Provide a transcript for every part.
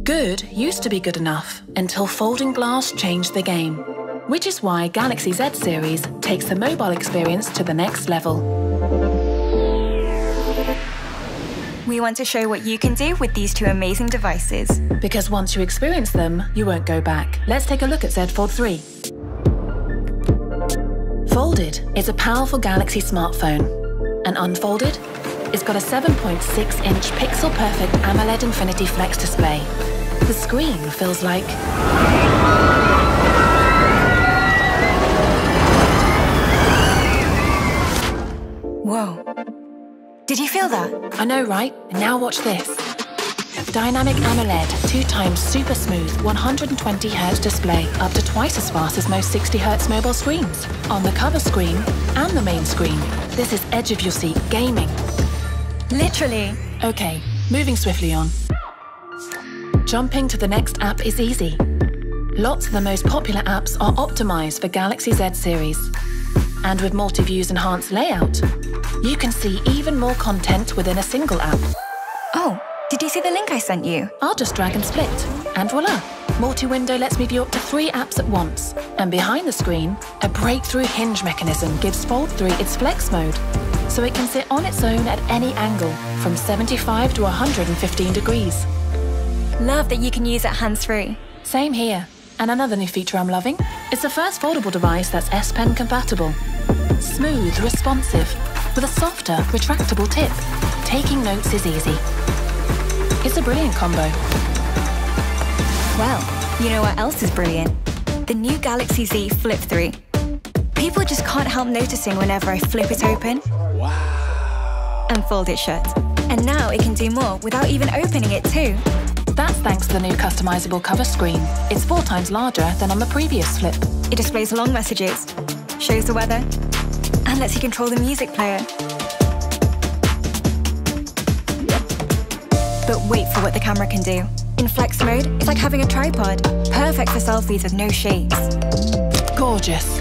Good used to be good enough until folding glass changed the game, which is why Galaxy Z series takes the mobile experience to the next level. We want to show what you can do with these two amazing devices. Because once you experience them, you won't go back. Let's take a look at Z Fold3. Folded is a powerful Galaxy smartphone, and unfolded, it's got a 7.6-inch pixel-perfect AMOLED Infinity Flex display. The screen feels like... Whoa. Did you feel that? I know, right? And now watch this. Dynamic AMOLED, 2x super smooth 120Hz display, up to twice as fast as most 60Hz mobile screens. On the cover screen and the main screen, this is edge-of-your-seat gaming. Literally. Okay, moving swiftly on. Jumping to the next app is easy. Lots of the most popular apps are optimized for Galaxy Z series. And with Multiview's enhanced layout, you can see even more content within a single app. Oh, did you see the link I sent you? I'll just drag and split, and voila! Multi-window lets me view up to 3 apps at once. And behind the screen, a breakthrough hinge mechanism gives Fold3 its flex mode, so it can sit on its own at any angle, from 75 to 115 degrees. Love that you can use it hands-free. Same here. And another new feature I'm loving, it's the first foldable device that's S Pen compatible. Smooth, responsive, with a softer, retractable tip. Taking notes is easy. It's a brilliant combo. Well, you know what else is brilliant? The new Galaxy Z Flip3. People just can't help noticing whenever I flip it open and fold it shut. And now it can do more without even opening it too. That's thanks to the new customizable cover screen. It's 4 times larger than on the previous Flip. It displays long messages, shows the weather, and lets you control the music player. But wait for what the camera can do. In flex mode, it's like having a tripod. Perfect for selfies with no shakes. Gorgeous.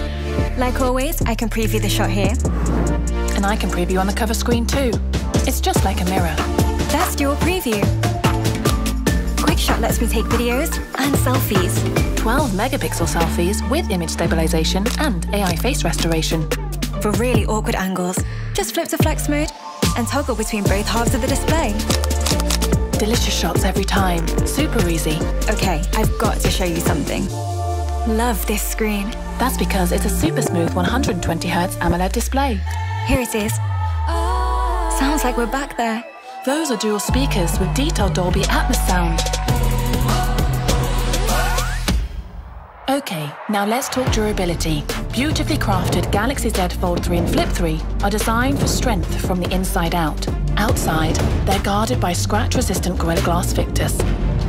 Like always, I can preview the shot here. And I can preview on the cover screen too. It's just like a mirror. That's dual preview. Quick Shot lets me take videos and selfies. 12 megapixel selfies with image stabilization and AI face restoration. For really awkward angles, just flip to flex mode and toggle between both halves of the display. Delicious shots every time. Super easy. Okay, I've got to show you something. Love this screen. That's because it's a super smooth 120Hz AMOLED display. Here it is. Sounds like we're back there. Those are dual speakers with detailed Dolby Atmos sound. Okay, now let's talk durability. Beautifully crafted Galaxy Z Fold3 and Flip3 are designed for strength from the inside out. Outside, they're guarded by scratch-resistant Gorilla Glass Victus,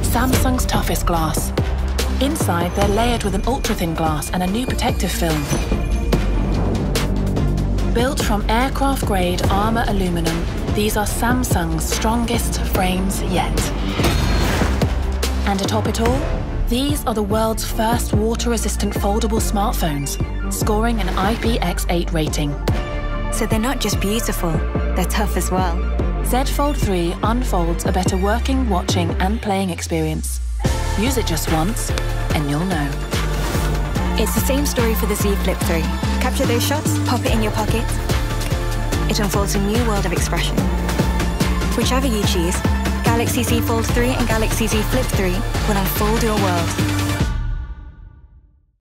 Samsung's toughest glass. Inside, they're layered with an ultra-thin glass and a new protective film. Built from aircraft-grade armor aluminum, these are Samsung's strongest frames yet. And to top it all, these are the world's first water-resistant foldable smartphones, scoring an IPX8 rating. So they're not just beautiful, they're tough as well. Z Fold3 unfolds a better working, watching, and playing experience. Use it just once, and you'll know. It's the same story for the Z Flip3. Capture those shots, pop it in your pocket. It unfolds a new world of expression. Whichever you choose, Galaxy Z Fold3 and Galaxy Z Flip3 will unfold your world.